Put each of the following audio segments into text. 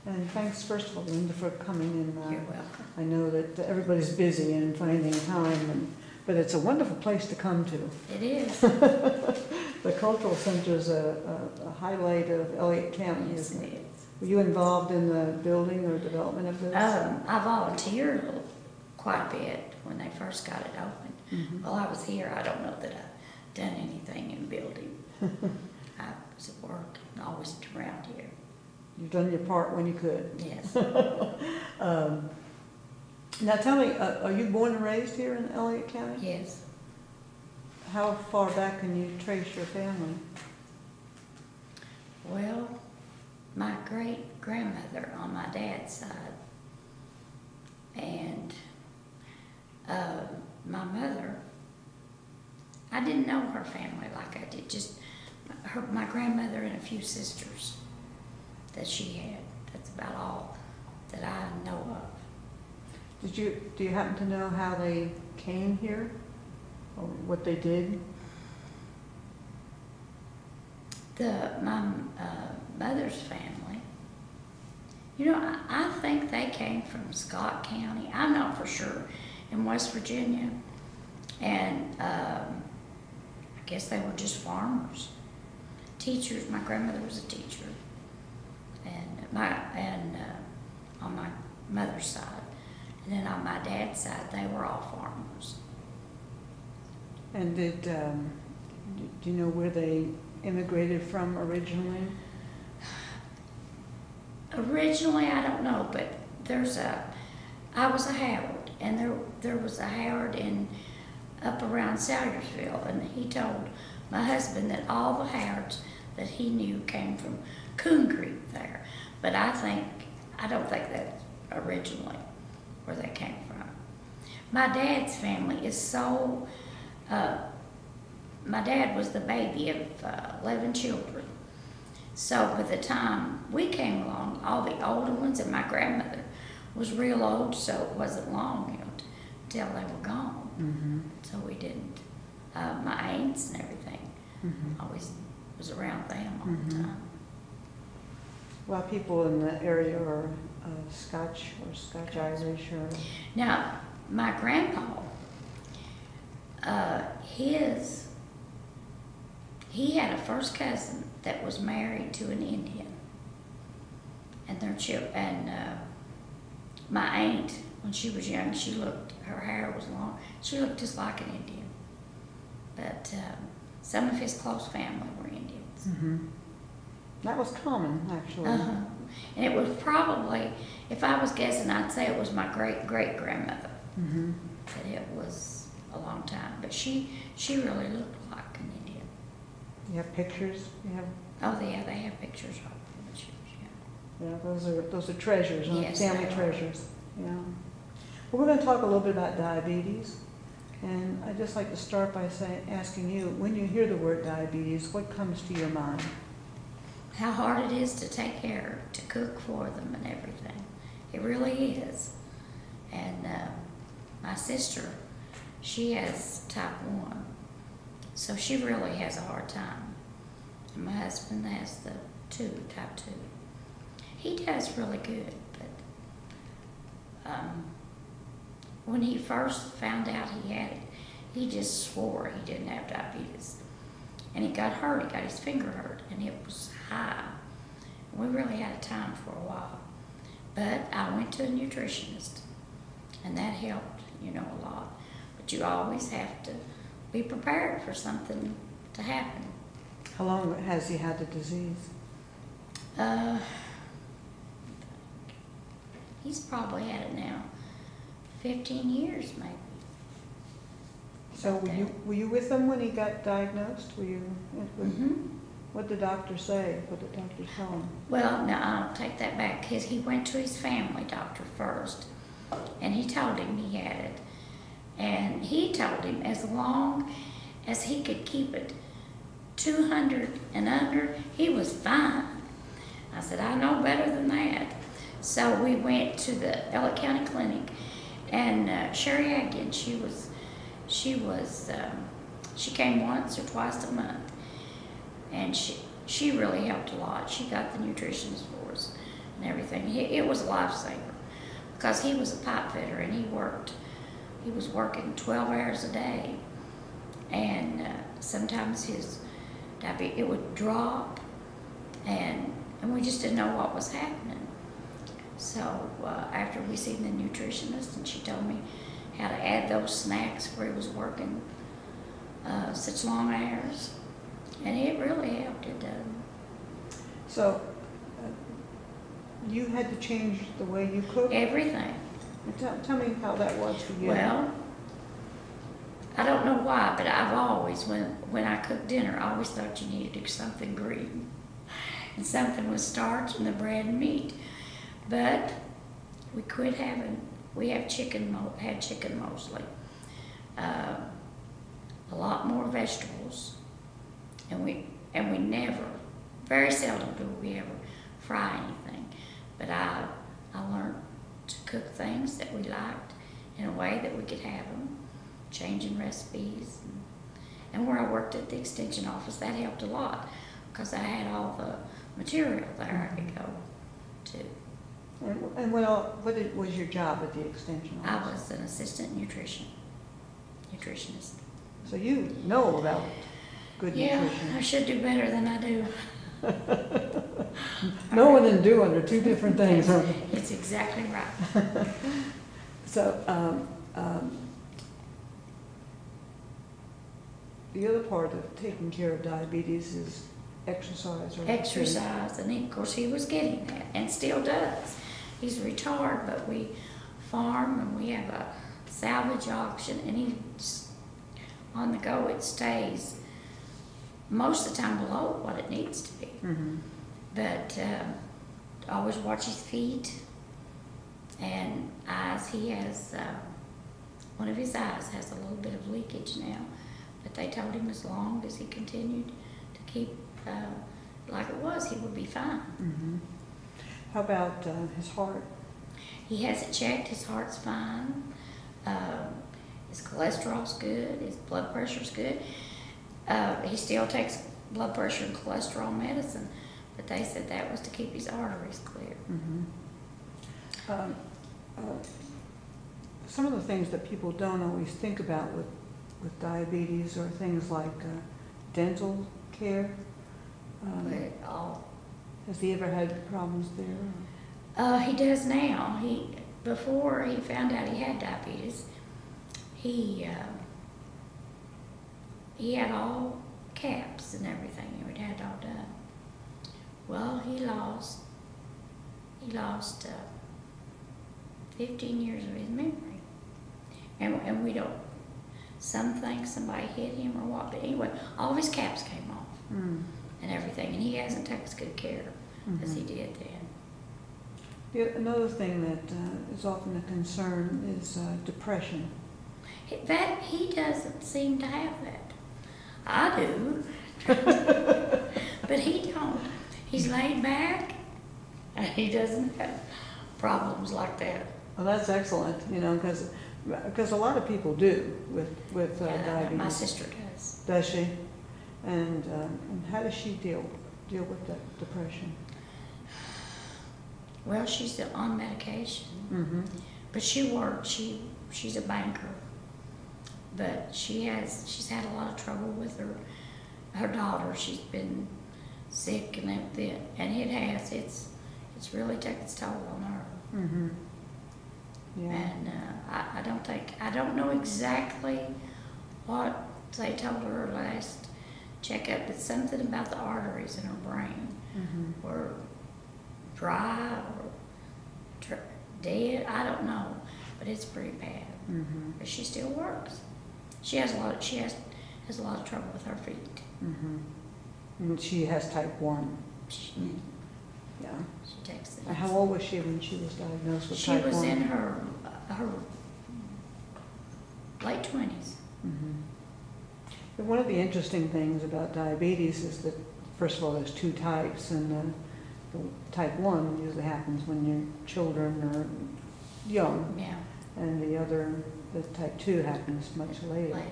And thanks, first of all, Linda, for coming in. You're welcome. I know that everybody's busy and finding time, but it's a wonderful place to come to. It is. The cultural center is a highlight of Elliot County, Yes, isn't it it? is. Were you involved in the building or development of this? I volunteered quite a bit when they first got it open. Mhm. While I was here, I don't know that I've done anything in building. I was at work and always around here. You've done your part when you could. Yes. Now tell me, are you born and raised here in Elliot County? Yes. How far back can you trace your family? Well, my great-grandmother on my dad's side, and my mother, I didn't know her family like I did, just my grandmother and a few sisters that she had. That's about all that I know of. Do you happen to know how they came here, or what they did? My mother's family, you know, I think they came from Scott County. I'm not for sure, in West Virginia, and I guess they were just farmers, teachers. My grandmother was a teacher, and on my mother's side, and then on my dad's side, they were all farmers. And do you know where they immigrated from originally? Originally, I don't know, but I was a Howard, and there was a Howard up around Salyersville, and he told my husband that all the Howards that he knew came from Coon Creek there. But I don't think that's originally where they came from. My dad's family is so, my dad was the baby of 11 children. So by the time we came along, all the older ones, and my grandmother was real old, so it wasn't long, you know, until they were gone. Mm-hmm. So we didn't. My aunts and everything, Mm-hmm. always was around them all Mhm. the time. Well, people in the area are Scotch or Scotch-Irish or... Now, my grandpa, he had a first cousin that was married to an Indian, and their children. And my aunt, when she was young, her hair was long. She looked just like an Indian. But some of his close family were Indians. Mm-hmm. That was common, actually. Uh-huh. And it was probably, if I was guessing, I'd say it was my great-great-grandmother. Mm-hmm. But it was a long time. But she really looked like an Indian. You have pictures? You have... Oh, yeah, they have pictures of her when she was young. Yeah, those are treasures, huh? Yes, Family they are. treasures. Yeah. Well, we're going to talk a little bit about diabetes. And I'd just like to start by asking you, when you hear the word diabetes, what comes to your mind? How hard it is to take care, to cook for them and everything. It really is. And my sister, she has type 1. So she really has a hard time. And my husband has the type 2. He does really good, but when he first found out he had it, he just swore he didn't have diabetes. And he got hurt, he got his finger hurt, and it was high. We really had a time for a while. But I went to a nutritionist, and that helped, you know, a lot. But you always have to be prepared for something to happen. How long has he had the disease? He's probably had it now 15 years, maybe. So were you with him when he got diagnosed? Were you? Mm-hmm. What did the doctor say? What did the doctor tell him? Well, no, I'll take that back, because he went to his family doctor first, and he told him he had it. And he told him as long as he could keep it 200 and under, he was fine. I said, I know better than that. So we went to the Elliot County Clinic, and Sherry Agin, she came once or twice a month, and she really helped a lot. She got the nutritionist for us and everything. everything. It was a lifesaver because he was a pipe fitter and he was working 12 hours a day, and sometimes his diabetes, it would drop, and we just didn't know what was happening. So after we seen the nutritionist, and she told me how to add those snacks where he was working such long hours, and it really helped. It did. So you had to change the way you cook? Everything. Tell me how that was for you. Well, I don't know why, but I've always, when I cook dinner, I always thought you needed to do something green. And something with starch and the bread and meat. But we quit having, we have chicken, had chicken mostly. A lot more vegetables. And we never, very seldom do we ever fry anything. But I learned to cook things that we liked in a way that we could have them, changing recipes. And where I worked at the extension office, that helped a lot because I had all the material there I could go to. And what was your job at the extension office? I was an assistant nutritionist. So you know about good nutrition. Yeah, I should do better than I do. Knowing and doing are two different things, aren't they? It's exactly right. So the other part of taking care of diabetes is exercise. Or Exercise, and of course he was getting that, and still does. He's retired, but we farm and we have a salvage auction, and he's on the go. It stays most of the time below what it needs to be. Mm-hmm. But always watch his feet and eyes. He has, one of his eyes has a little bit of leakage now, but they told him as long as he continued to keep like it was, he would be fine. Mm-hmm. How about his heart? He has it checked, his heart's fine, his cholesterol's good, his blood pressure's good. He still takes blood pressure and cholesterol medicine, but they said that was to keep his arteries clear. Mm-hmm. Some of the things that people don't always think about with diabetes are things like dental care. But Has he ever had problems there? he does now. Before he found out he had diabetes, he had all caps and everything. He'd had it all done. Well, he lost 15 years of his memory, and we don't. Some think somebody hit him or what, but anyway, all of his caps came off. Mm. And everything, and he hasn't taken as good care as he did then. Yeah, another thing that is often a concern is depression. That he doesn't seem to have that. I do, but he don't. He's laid back, and he doesn't have problems like that. Well, that's excellent, because a lot of people do with diabetes. My sister does. Does she? And how does she deal with that depression? Well, she's on medication, Mm-hmm. but she works. She's a banker, but she's had a lot of trouble with her daughter. She's been sick and everything, and it's really taken its toll on her. Mm-hmm. Yeah. And I don't know exactly what they told her last checkup, but something about the arteries in her brain Mm-hmm. were dry or dead. I don't know, but it's pretty bad. Mm-hmm. But she still works. She has a lot of trouble with her feet. Mm-hmm. And she has type 1. She takes it. How old was she when she was diagnosed with She type 1? was in her late 20s. Mm-hmm. But one of the interesting things about diabetes is that, first of all, there's two types, and the type 1 usually happens when your children are young, Yeah, and the type 2 happens much later. later.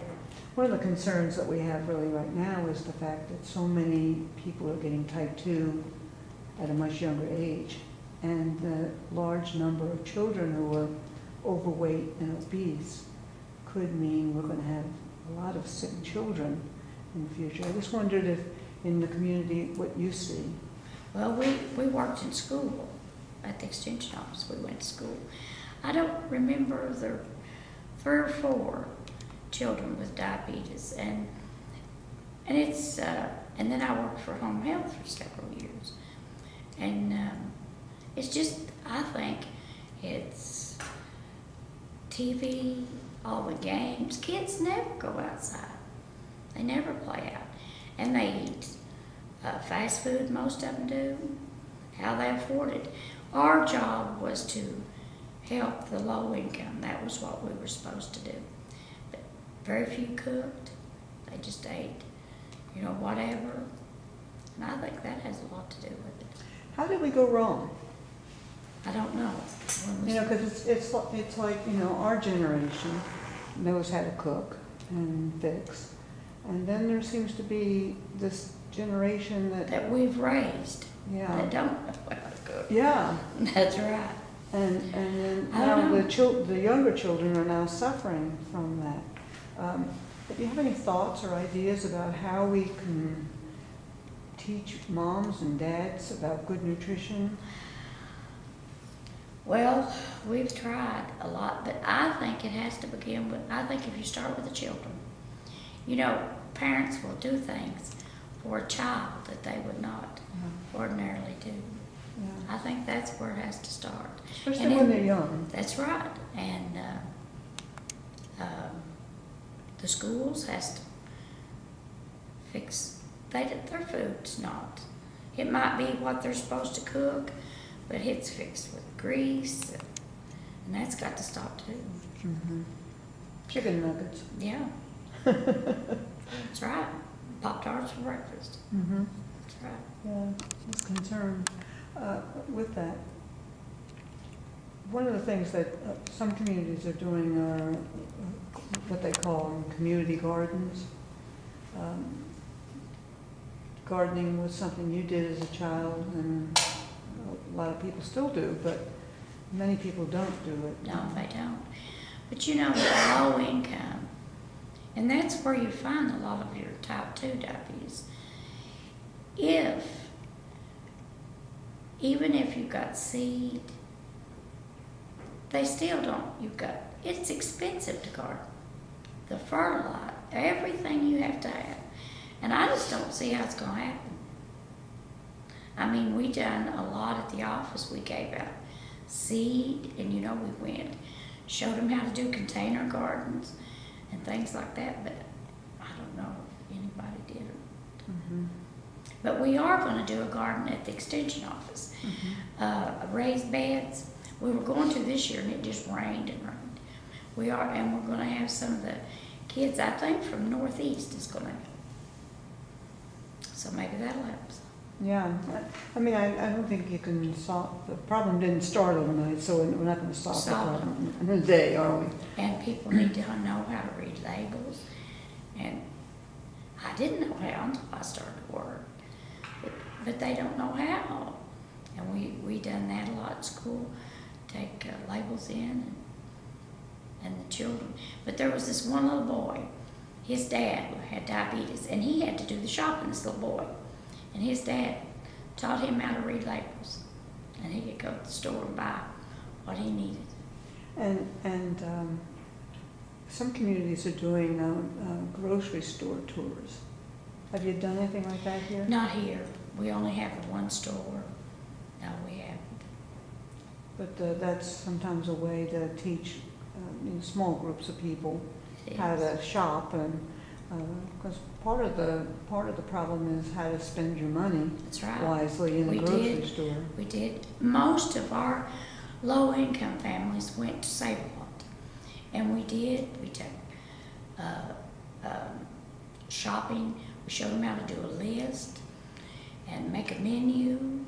One of the concerns that we have really right now is the fact that so many people are getting type 2 at a much younger age. and the large number of children who are overweight and obese could mean we're going to have a lot of sick children in the future. I just wondered if in the community what you see. Well, we worked in school at the extension office. We went to school. I don't remember the 3 or 4 children with diabetes, and it's and then I worked for home health for several years, and it's just, I think it's TV, all the games. Kids never go outside. They never play out, and they eat fast food. Most of them do. How they afford it. Our job was to help the low income. That was what we were supposed to do. But very few cooked. They just ate, whatever. And I think that has a lot to do with it. How did we go wrong? I don't know. Because it's like, our generation knows how to cook and fix. And then there seems to be this generation that we've raised. Yeah. That don't know how to cook. Yeah. That's right. And then now the younger children are now suffering from that. Do you have any thoughts or ideas about how we can teach moms and dads about good nutrition? Well, we've tried a lot, but I think it has to begin with, I think if you start with the children, parents will do things for a child that they would not ordinarily do. Yeah. I think that's where it has to start. Especially when they're young. That's right. And the schools has to fix their food's not. It might be what they're supposed to cook, but it's fixed with grease, and that's got to stop too. Mm-hmm. Chicken nuggets. Yeah. That's right. Pop-Tarts for breakfast. Mm-hmm. That's right. Yeah, I was concerned with that. One of the things that some communities are doing are what they call community gardens. Gardening was something you did as a child, and a lot of people still do, but many people don't do it. No, they don't. But with low income, and that's where you find a lot of your type 2 diabetes. Even if you've got seed, they still don't. It's expensive to garden. The fertilizer, everything you have to have. And I just don't see how it's going to happen. I mean, we done a lot at the office. We gave out seed, and we went, showed them how to do container gardens and things like that, but I don't know if anybody did it. Mm-hmm. But we are going to do a garden at the extension office. Mm-hmm. Raised beds. We were going to this year, and it just rained and rained. We're going to have some of the kids, I think, from Northeast is going to. So maybe that'll help. Yeah, I mean, I don't think you can solve, the problem didn't start overnight, so we're not going to solve the problem in a day, are we? And people need to know how to read labels. And I didn't know how until I started work. But they don't know how. And we done that a lot at school, take labels in and the children. But there was this one little boy, his dad had diabetes, and he had to do the shopping, this little boy. And his dad taught him how to read labels, and he could go to the store and buy what he needed. And some communities are doing grocery store tours. Have you done anything like that here? Not here. We only have one store. No, we haven't. But that's sometimes a way to teach small groups of people how to shop, and because part of the problem is how to spend your money wisely in the grocery store. We did. Most of our low-income families went to Save-A-Lot, and we took shopping. We showed them how to do a list and make a menu,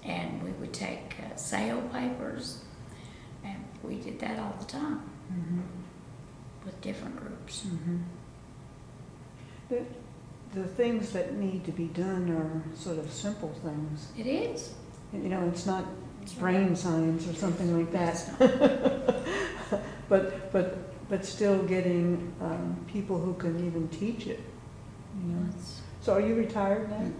and we would take sale papers, and we did that all the time. Mm-hmm. With different groups. Mm-hmm. The things that need to be done are sort of simple things. It is. It's not brain science or something like that. But still getting people who can even teach it. You know. So are you retired now?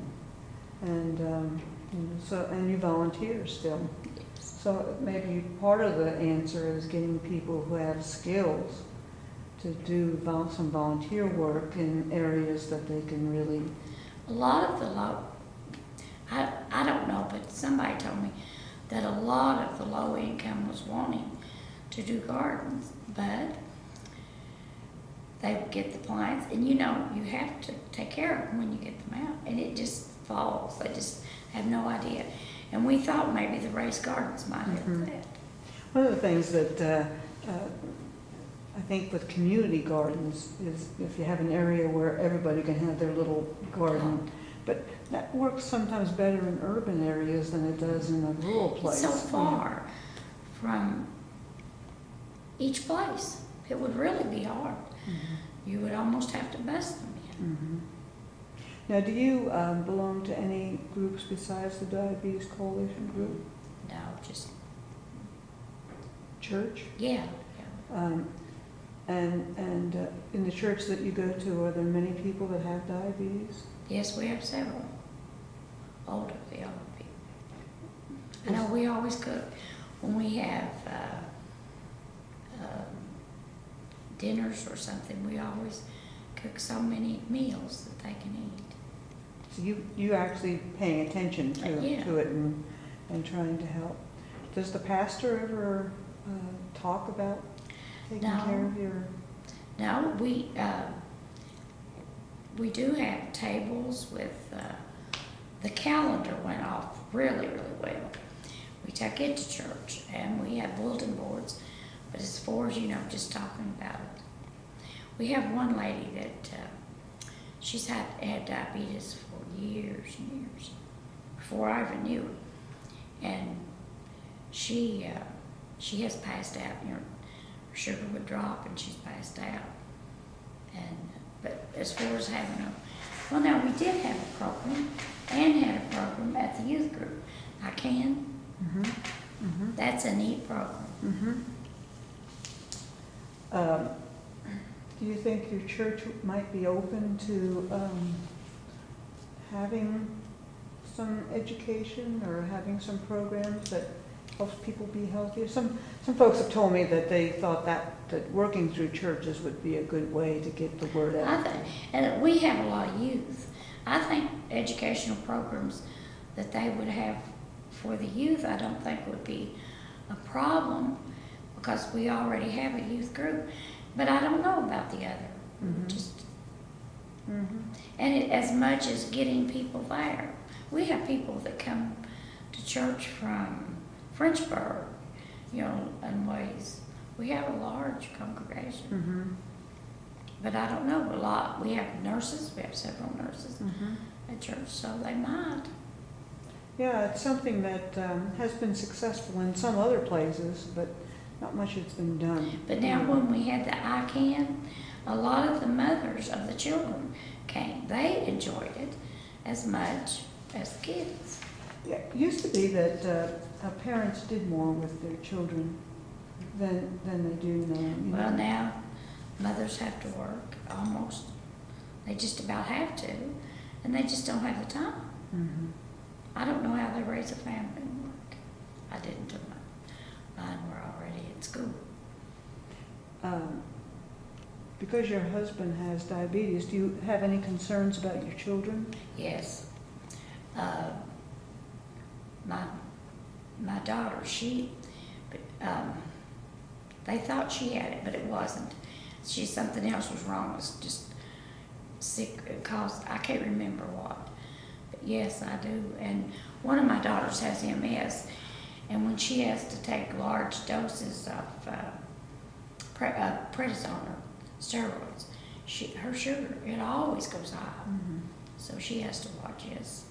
And you know, so and you volunteer still. Yes. So maybe part of the answer is getting people who have skills to do some volunteer work in areas that they can really. A lot of the I don't know, but somebody told me that a lot of the low income was wanting to do gardens, but they would get the plants, and you know, you have to take care of them when you get them out, and it just falls. They just have no idea. And we thought maybe the raised gardens might help that. One of the things that I think with community gardens is if you have an area where everybody can have their little garden, but that works sometimes better in urban areas than it does in a rural place. It's so far from each place. It would really be hard. You would almost have to bus them in. Now, do you belong to any groups besides the Diabetes Coalition group? No, just Church? yeah. And in the church that you go to, are there many people that have diabetes? Yes, we have several. The older people. I know we always cook when we have dinners or something. We always cook so many meals that they can eat. So you actually paying attention to it and trying to help. Does the pastor ever talk about taking care of your? No, we do have tables with the calendar went off really, really well. We take it to church and we have bulletin boards, but as far as, you know, just talking about it. We have one lady that she's had diabetes for years and years, before I even knew her. And she has passed out. You know, her sugar would drop and she's passed out. And but as far as having well, now we did have a program and had a program at the youth group. I can. That's a neat program. Do you think your church might be open to having some education or having some programs that helps people be healthier? Some folks have told me that they thought that working through churches would be a good way to get the word out. I think, and we have a lot of youth. I think educational programs that they would have for the youth, I don't think would be a problem because we already have a youth group. But I don't know about the other. And as much as getting people there, we have people that come to church from Frenchburg, you know, in ways. We have a large congregation. But I don't know a lot. We have nurses. We have several nurses at church, so they might. Yeah, it's something that has been successful in some other places, but not much has been done. But now when we had the ICANN, a lot of the mothers of the children came. They enjoyed it as much as the kids. Yeah, it used to be that parents did more with their children than they do now. You Well, know? now mothers have to work almost. They just about have to, and they just don't have the time. I don't know how they raise a family and work. I didn't do mine were already at school. Because your husband has diabetes, do you have any concerns about your children? Yes. My daughter, they thought she had it, but it wasn't. Something else was wrong. It was just sick. It caused, I can't remember what. But yes, I do. And one of my daughters has MS, and when she has to take large doses of prednisone or steroids, her sugar, it always goes high. So she has to watch. Yes,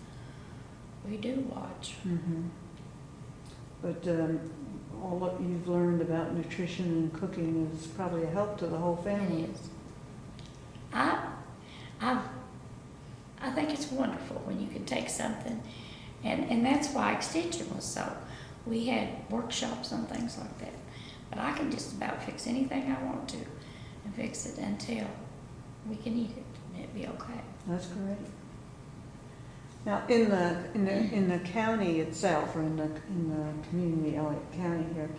we do watch. But all that you've learned about nutrition and cooking is probably a help to the whole family. It is. I think it's wonderful when you can take something, and that's why Extension was so we had workshops on things like that. But I can just about fix anything I want to and fix it until we can eat it and it'd be okay. That's great. Now, in the county itself, or in the community, Elliot County here,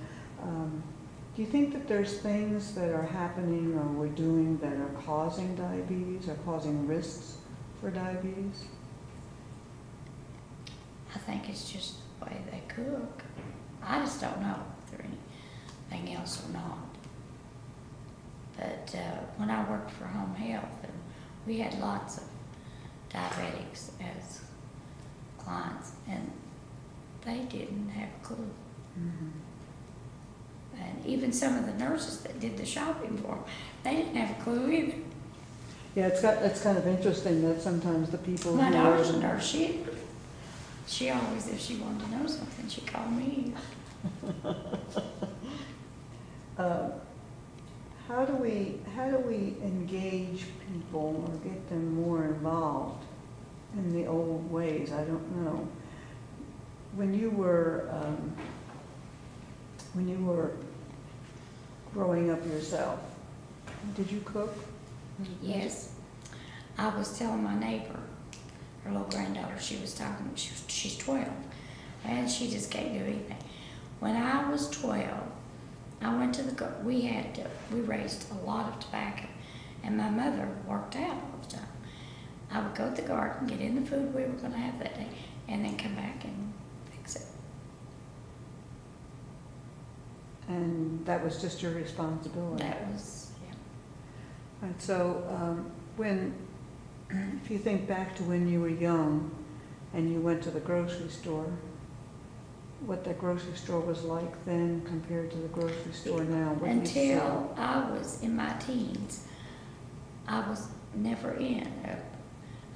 do you think that there's things that are happening or we're doing that are causing diabetes or causing risks for diabetes? I think it's just the way they cook. I just don't know if there's anything else or not. But when I worked for Home Health, and we had lots of diabetics as clients, and they didn't have a clue. Mm-hmm. And even some of the nurses that did the shopping for them, they didn't have a clue either. Yeah, it's kind of interesting that sometimes the people My who daughter's are- a nurse. She always, if she wanted to know something, she called me. How do we engage people or get them more involved in the old ways? I don't know. When you were growing up yourself, did you cook? Yes. I was telling my neighbor, her little granddaughter, she was talking, she's 12, and she just can't do anything. When I was 12, I went to we raised a lot of tobacco, and my mother worked out all the time. I would go to the garden, get in the food we were going to have that day, and then come back and fix it. And that was just your responsibility? That was, yeah. Right, so if you think back to when you were young and you went to the grocery store, what that grocery store was like then compared to the grocery store now? What do you see? Until I was in my teens, I was never in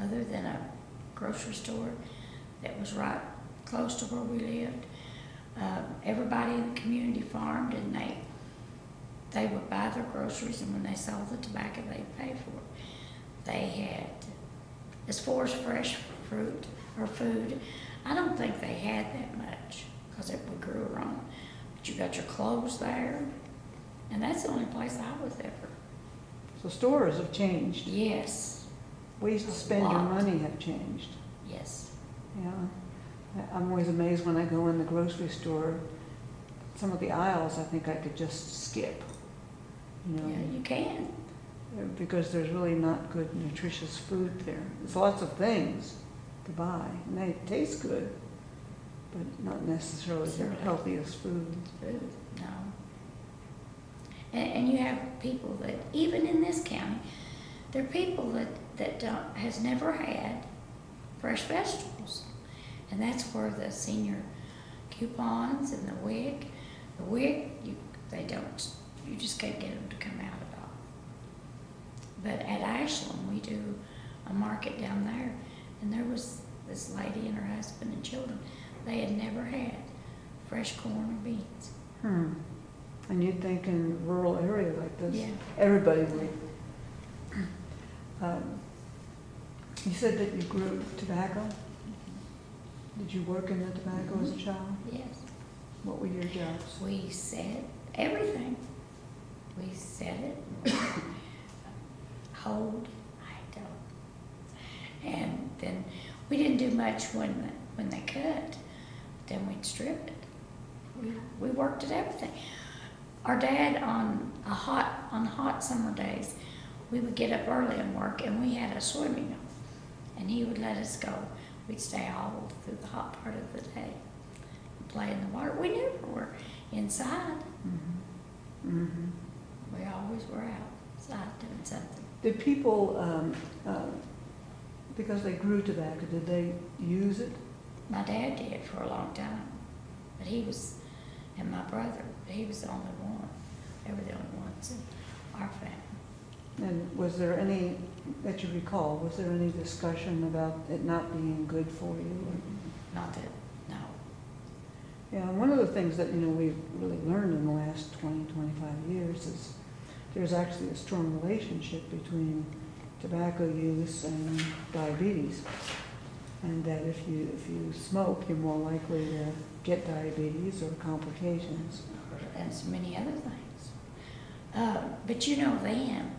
other than a grocery store that was right close to where we lived. Everybody in the community farmed, and they would buy their groceries, and when they sold the tobacco, they'd pay for it. They had, as far as fresh fruit or food, I don't think they had that much because we grew our own. But you got your clothes there, and that's the only place I was ever. So stores have changed. Yes. Ways to spend your money have changed. Yes. Yeah. I'm always amazed when I go in the grocery store, some of the aisles I think I could just skip. You know, Yeah, you can. because there's really not good, nutritious food there. There's lots of things to buy, and they taste good, but not necessarily the healthiest food. Food, no. And you have people that, even in this county, there are people that has never had fresh vegetables. And that's where the senior coupons and the WIC, you just can't get them to come out at all. But at Ashland, we do a market down there, and there was this lady and her husband and children. They had never had fresh corn or beans. And you'd think in a rural area like this, Yeah. everybody would. You said that you grew tobacco. Did you work in the tobacco as a child? Yes. What were your jobs? We said everything. We said it, hold, I don't. And then we didn't do much when they cut. Then we'd strip it. We worked at everything. Our dad on hot summer days, we would get up early and work, and we had a swimming, and he would let us go. We'd stay all through the hot part of the day and play in the water. We never were inside. Mm-hmm. Mm-hmm. We always were outside doing something. Did people, because they grew tobacco, did they use it? My dad did for a long time, but and my brother, he was the only one. They were the only ones in our family. And was there any, that you recall, was there any discussion about it not being good for you? Not that, no. Yeah, one of the things that, we've really learned in the last 20, 25 years is there's actually a strong relationship between tobacco use and diabetes. and that if you smoke, you're more likely to get diabetes or complications. and so many other things. But you know then,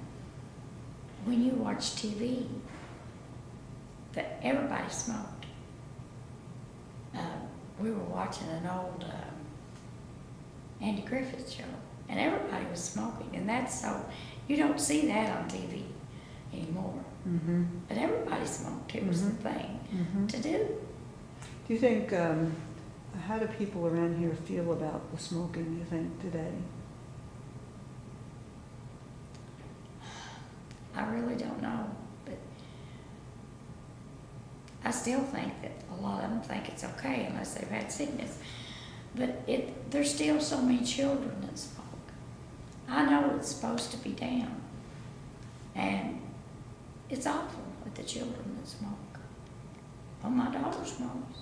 when you watch TV, that everybody smoked. We were watching an old Andy Griffith show, and everybody was smoking, and that's so, you don't see that on TV anymore. Mm-hmm. But everybody smoked, it was the thing to do. Do you think, how do people around here feel about the smoking, you think, today? I really don't know, but I still think that a lot of them think it's okay unless they've had sickness. But there's still so many children that smoke. I know it's supposed to be down, and it's awful with the children that smoke. Well, my daughter smokes.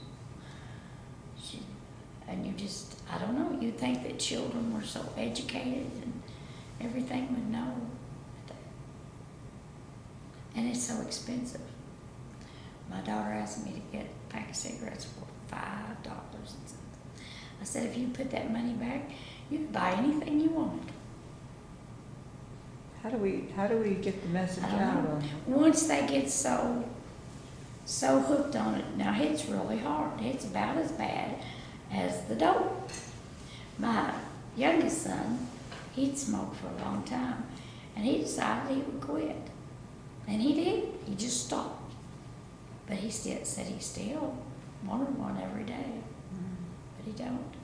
And you just, I don't know, you'd think that children were so educated and everything would know. And it's so expensive. My daughter asked me to get a pack of cigarettes for $5 and something. I said, if you put that money back, you can buy anything you want. How do we get the message out on it? Once they get so hooked on it, now it's really hard. It's about as bad as the dope. My youngest son, he'd smoked for a long time, and he decided he would quit. And he did. He just stopped. But he still said he still wanted one every day. But he don't.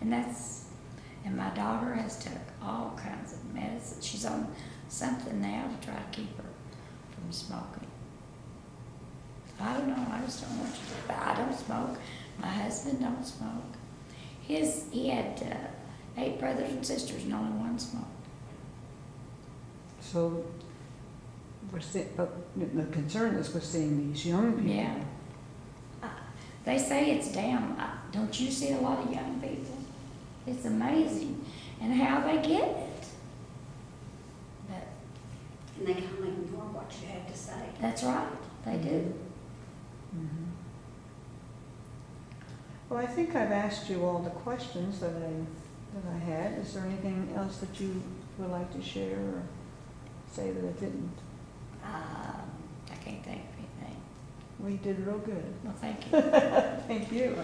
And my daughter has took all kinds of medicine. She's on something now to try to keep her from smoking. I don't know. I just don't want you to. But I don't smoke. My husband don't smoke. He had 8 brothers and sisters, and only one smoked. So but the concern is we're seeing these young people. Yeah. They say it's down. Don't you see a lot of young people? It's amazing. And how they get it. But And they kind of ignore what you have to say. that's right. They do. Mm-hmm. Well, I think I've asked you all the questions that I had. Is there anything else that you would like to share or say that I didn't? I can't think of anything. We did real good. Well, thank you. Thank you.